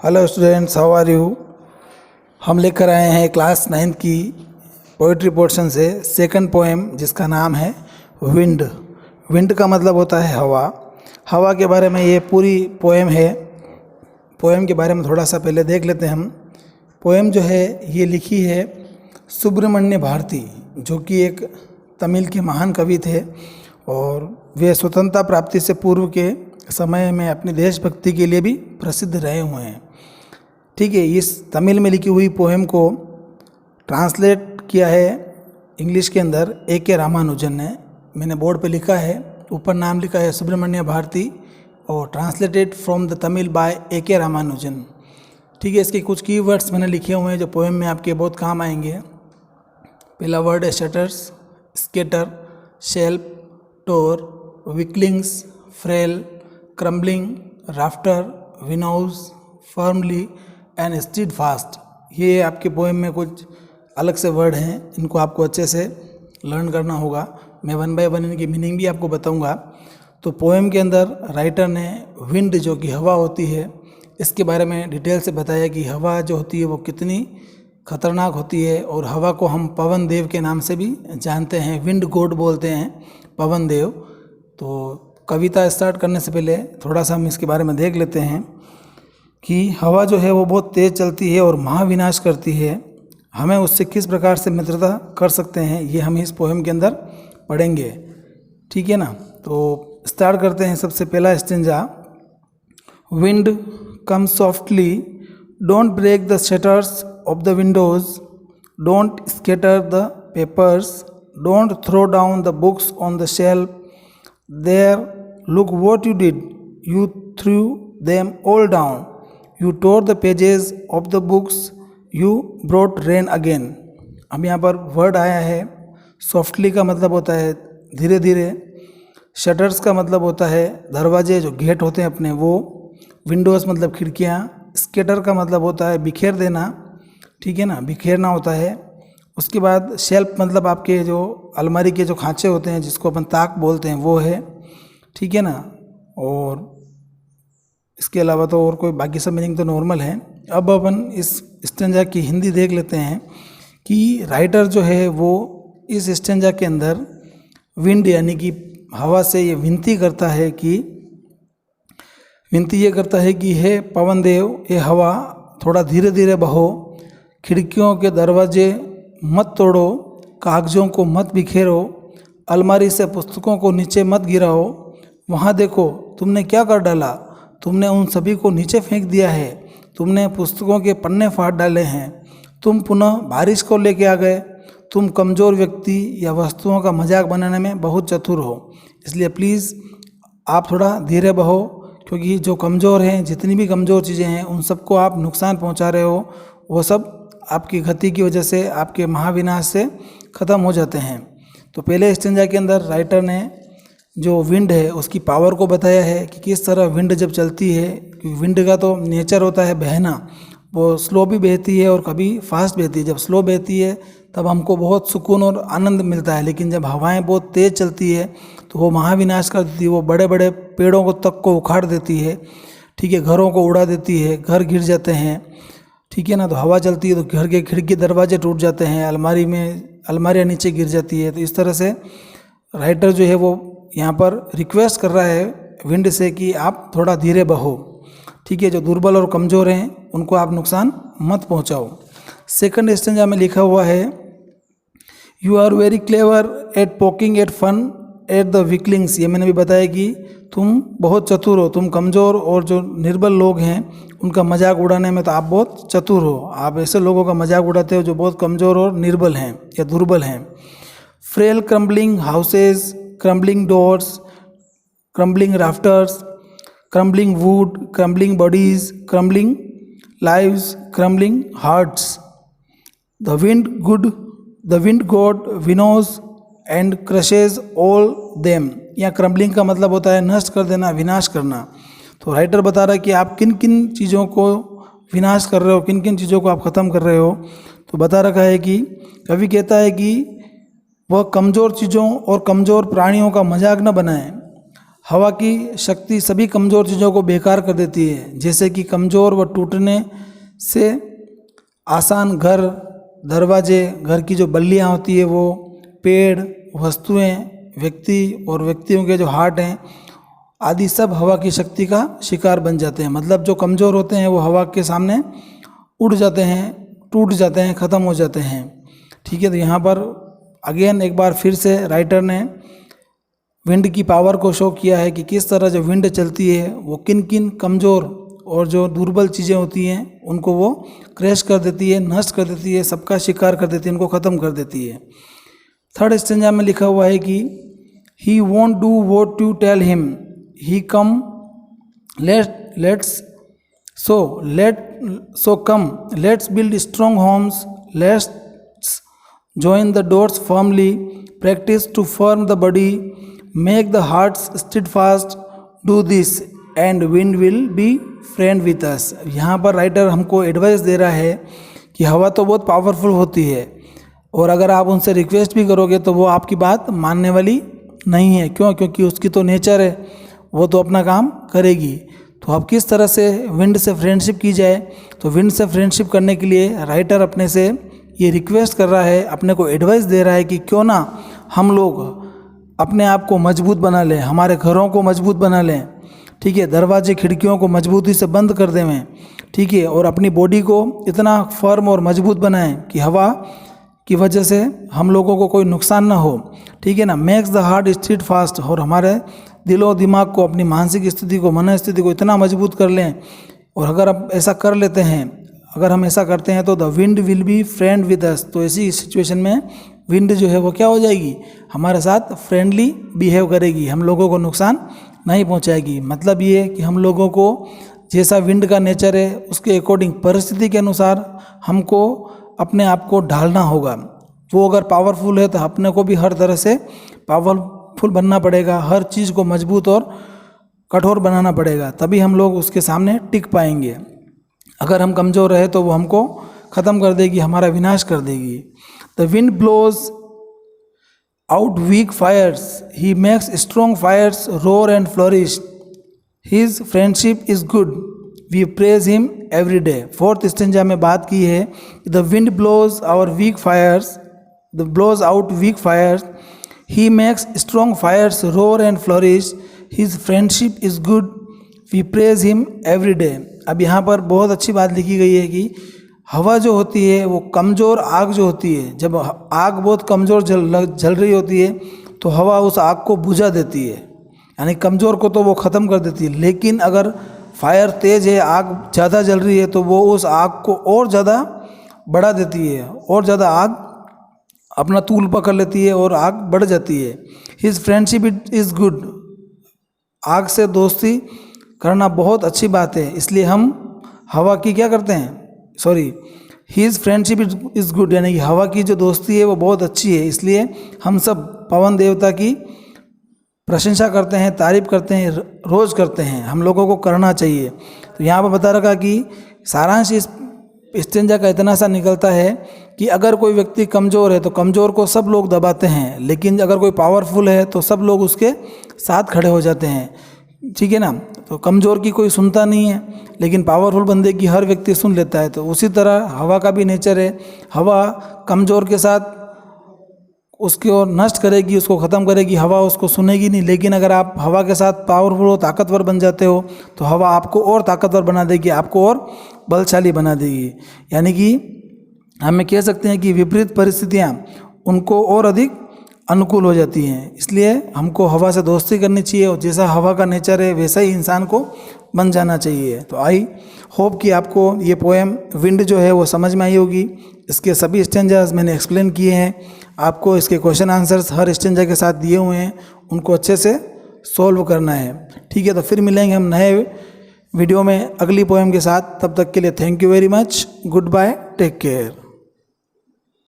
Hello students, how are you. हम लेकर आए हैं क्लास 9th की पोइट्री पोर्शन से सेकंड पोएम, जिसका नाम है विंड। विंड का मतलब होता है हवा। हवा के बारे में ये पूरी पोएम है। पोएम के बारे में थोड़ा सा पहले देख लेते हैं हम। पोएम जो है ये लिखी है सुब्रमण्य भारती, जो कि एक तमिल के महान कवि थे और वे स्वतंत्रता प्राप्ति से पूर्व के समय में अपनी देशभक्ति के लिए भी प्रसिद्ध रहे हुए हैं। ठीक है, इस तमिल में लिखी हुई पोएम को ट्रांसलेट किया है इंग्लिश के अंदर A.K. रामानुजन ने। मैंने बोर्ड पे लिखा है, ऊपर नाम लिखा है सुब्रमण्य भारती और translated from the Tamil by A.K. Ramanujan. ठीक है, इसके कुछ कीवर्ड्स मैंने लिखे हुए हैं जो पोएम में आपके बहुत काम आएंगे। पहला वर्ड है shutters, scatter, shelf, tore, weaklings, frail, crumbling, rafter, winnows, firmly and steadfast. ये आपके पोएम में कुछ अलग से वर्ड हैं, इनको आपको अच्छे से लर्न करना होगा। मैं 1 बाय 1 इनकी मीनिंग भी आपको बताऊंगा। तो पोएम के अंदर राइटर ने विंड, जो कि हवा होती है, इसके बारे में डिटेल से बताया कि हवा जो होती है वो कितनी खतरनाक होती है। और हवा को हम पवन देव के नाम से भी जानते हैं, विंड गॉड बोलते हैं, पवन देव। तो कविता स्टार्ट करने से पहले थोड़ा सा हम इसके बारे में देख लेते हैं कि हवा जो है वो बहुत तेज़ चलती है और महाविनाश करती है। हमें उससे किस प्रकार से मित्रता कर सकते हैं, ये हम इस पोएम के अंदर पढ़ेंगे। ठीक है ना। तो स्टार्ट करते हैं। सबसे पहला stanza, wind come softly, don't break the shutters of the windows, don't scatter the papers, don't throw down the books on the shelf, there look what you did, you threw them all down, you tore the pages of the books, you brought rain again। अब यहाँ पर word आया है softly का मतलब होता है धीरे धीरे, शटर्स का मतलब होता है दरवाजे जो गेट होते हैं अपने वो, विंडोज़ मतलब खिड़कियाँ, स्केटर का मतलब होता है बिखेर देना, ठीक है ना, बिखेरना होता है। उसके बाद शेल्फ मतलब आपके जो अलमारी के जो खांचे होते हैं जिसको अपन ताक बोलते हैं वो है, ठीक है ना। और इसके अलावा तो और कोई बाकी सब मीनिंग तो नॉर्मल है। अब अपन इस स्टेंजा की हिंदी देख लेते हैं कि राइटर जो है वो इस स्टेंजा के अंदर विंड यानी कि हवा से ये विनती करता है कि हे पवन देव, ये हवा थोड़ा धीरे धीरे बहो, खिड़कियों के दरवाजे मत तोड़ो, कागज़ों को मत बिखेरो, अलमारी से पुस्तकों को नीचे मत गिराओ, वहाँ देखो तुमने क्या कर डाला, तुमने उन सभी को नीचे फेंक दिया है, तुमने पुस्तकों के पन्ने फाड़ डाले हैं, तुम पुनः बारिश को लेके आ गए, तुम कमज़ोर व्यक्ति या वस्तुओं का मजाक बनाने में बहुत चतुर हो, इसलिए प्लीज़ आप थोड़ा धीरे बहो, क्योंकि जो कमज़ोर हैं, जितनी भी कमज़ोर चीज़ें हैं, उन सबको आप नुकसान पहुँचा रहे हो, वो सब आपकी गति की वजह से, आपके महाविनाश से ख़त्म हो जाते हैं। तो पहले स्टेंजा के अंदर राइटर ने जो विंड है उसकी पावर को बताया है कि किस तरह विंड जब चलती है, क्योंकि विंड का तो नेचर होता है बहना, वो स्लो भी बहती है और कभी फास्ट बहती है। जब स्लो बहती है तब हमको बहुत सुकून और आनंद मिलता है, लेकिन जब हवाएं बहुत तेज़ चलती है तो वो महाविनाश कर देती है, वो बड़े बड़े पेड़ों को तक को उखाड़ देती है, ठीक है, घरों को उड़ा देती है, घर गिर जाते हैं, ठीक है ना। तो हवा चलती है तो घर के खिड़की दरवाजे टूट जाते हैं, अलमारियाँ नीचे गिर जाती है। तो इस तरह से राइटर जो है वो यहाँ पर रिक्वेस्ट कर रहा है विंड से कि आप थोड़ा धीरे बहो, ठीक है, जो दुर्बल और कमज़ोर हैं उनको आप नुकसान मत पहुँचाओ। सेकंड स्टेंजा में लिखा हुआ है, you are very clever at poking at fun at the weaklings. ये मैंने भी बताया कि तुम बहुत चतुर हो, तुम कमज़ोर और जो निर्बल लोग हैं उनका मजाक उड़ाने में तो आप बहुत चतुर हो, आप ऐसे लोगों का मजाक उड़ाते हो जो बहुत कमज़ोर और निर्बल हैं या दुर्बल हैं। Frail crumbling houses, crumbling doors, crumbling rafters, crumbling wood, crumbling bodies, crumbling lives, crumbling hearts, the wind god winnows and crushes all them. या क्रम्बलिंग का मतलब होता है नष्ट कर देना, विनाश करना। तो राइटर बता रहा है कि आप किन किन चीज़ों को विनाश कर रहे हो, किन किन चीज़ों को आप ख़त्म कर रहे हो। तो बता रखा है कि कवि कहता है कि वह कमज़ोर चीज़ों और कमज़ोर प्राणियों का मजाक न बनाएं, हवा की शक्ति सभी कमज़ोर चीज़ों को बेकार कर देती है, जैसे कि कमज़ोर व टूटने से आसान घर, दरवाजे, घर की जो बल्लियाँ होती है वो, पेड़, वस्तुएं, व्यक्ति और व्यक्तियों के जो हार्ट हैं आदि सब हवा की शक्ति का शिकार बन जाते हैं। मतलब जो कमज़ोर होते हैं वो हवा के सामने उड़ जाते हैं, टूट जाते हैं, ख़त्म हो जाते हैं। ठीक है, तो यहाँ पर अगेन एक बार फिर से राइटर ने विंड की पावर को शो किया है कि किस तरह जो विंड चलती है वो किन किन कमज़ोर और जो दुर्बल चीज़ें होती हैं उनको वो क्रैश कर देती है, नष्ट कर देती है, सबका शिकार कर देती है, उनको ख़त्म कर देती है। थर्ड स्टेंजा में लिखा हुआ है कि he won't do what to tell him, he come let's come let's build strong homes, let's join the doors firmly, practice to firm the body, make the hearts steadfast, do this and wind will be friend with us। यहाँ पर writer हमको advice दे रहा है कि हवा तो बहुत powerful होती है और अगर आप उनसे रिक्वेस्ट भी करोगे तो वो आपकी बात मानने वाली नहीं है। क्यों? क्योंकि उसकी तो नेचर है, वो तो अपना काम करेगी। तो अब किस तरह से विंड से फ्रेंडशिप की जाए, तो विंड से फ्रेंडशिप करने के लिए राइटर अपने से ये रिक्वेस्ट कर रहा है, अपने को एडवाइस दे रहा है कि क्यों ना हम लोग अपने आप को मजबूत बना लें, हमारे घरों को मजबूत बना लें। ठीक है, दरवाजे खिड़कियों को मजबूती से बंद कर दें। ठीक है, और अपनी बॉडी को इतना फर्म और मजबूत बनाएं कि हवा की वजह से हम लोगों को कोई नुकसान ना हो। ठीक है ना, makes the heart stead fast, और हमारे दिलो दिमाग को, अपनी मानसिक स्थिति को, मन स्थिति को इतना मजबूत कर लें। और अगर आप ऐसा कर लेते हैं, अगर हम ऐसा करते हैं तो the wind will be friend with us, तो ऐसी सिचुएशन में विंड जो है वो क्या हो जाएगी, हमारे साथ फ्रेंडली बिहेव करेगी, हम लोगों को नुकसान नहीं पहुंचाएगी। मतलब ये है कि हम लोगों को जैसा विंड का नेचर है उसके अकॉर्डिंग, परिस्थिति के अनुसार हमको अपने आप को ढालना होगा। वो अगर पावरफुल है तो अपने को भी हर तरह से पावरफुल बनना पड़ेगा, हर चीज़ को मजबूत और कठोर बनाना पड़ेगा, तभी हम लोग उसके सामने टिक पाएंगे। अगर हम कमज़ोर रहे तो वो हमको ख़त्म कर देगी, हमारा विनाश कर देगी। The wind blows out weak fires, he makes strong fires roar and flourish, his friendship is good, we praise him every day. Fourth stanza में बात की है, the wind blows our weak fires, the blows out weak fires, he makes strong fires roar and flourish, his friendship is good, we praise him every day. अब यहाँ पर बहुत अच्छी बात लिखी गई है कि हवा जो होती है वो कमज़ोर आग जो होती है, जब आग बहुत कमज़ोर जल रही होती है तो हवा उस आग को बुझा देती है, यानी कमज़ोर को तो वो ख़त्म कर देती है। लेकिन अगर फायर तेज़ है, आग ज़्यादा जल रही है, तो वो उस आग को और ज़्यादा बढ़ा देती है, और ज़्यादा आग अपना तूल पकड़ लेती है और आग बढ़ जाती है। हिज फ्रेंडशिप इज़ गुड, आग से दोस्ती करना बहुत अच्छी बात है, इसलिए हम हवा की क्या करते हैं, हिज फ्रेंडशिप इज़ गुड, यानी कि हवा की जो दोस्ती है वो बहुत अच्छी है, इसलिए हम सब पवन देवता की प्रशंसा करते हैं, तारीफ करते हैं, रोज़ करते हैं, हम लोगों को करना चाहिए। तो यहाँ पर बता रखा कि सारांश इस स्टेंजा का इतना सा निकलता है कि अगर कोई व्यक्ति कमज़ोर है तो कमज़ोर को सब लोग दबाते हैं, लेकिन अगर कोई पावरफुल है तो सब लोग उसके साथ खड़े हो जाते हैं। ठीक है ना, तो कमज़ोर की कोई सुनता नहीं है, लेकिन पावरफुल बंदे की हर व्यक्ति सुन लेता है। तो उसी तरह हवा का भी नेचर है, हवा कमज़ोर के साथ उसको नष्ट करेगी, उसको ख़त्म करेगी, हवा उसको सुनेगी नहीं। लेकिन अगर आप हवा के साथ पावरफुल हो, ताकतवर बन जाते हो, तो हवा आपको और ताकतवर बना देगी, आपको और बलशाली बना देगी। यानी कि हमें कह सकते हैं कि विपरीत परिस्थितियाँ उनको और अधिक अनुकूल हो जाती हैं। इसलिए हमको हवा से दोस्ती करनी चाहिए, और जैसा हवा का नेचर है वैसा ही इंसान को बन जाना चाहिए। तो आई होप कि आपको ये पोएम विंड जो है वो समझ में आई होगी। इसके सभी स्टेंजास मैंने एक्सप्लेन किए हैं, आपको इसके क्वेश्चन आंसर्स हर स्टेंजा के साथ दिए हुए हैं, उनको अच्छे से सॉल्व करना है। ठीक है, तो फिर मिलेंगे हम नए वीडियो में अगली पोएम के साथ। तब तक के लिए thank you very much, goodbye, take care.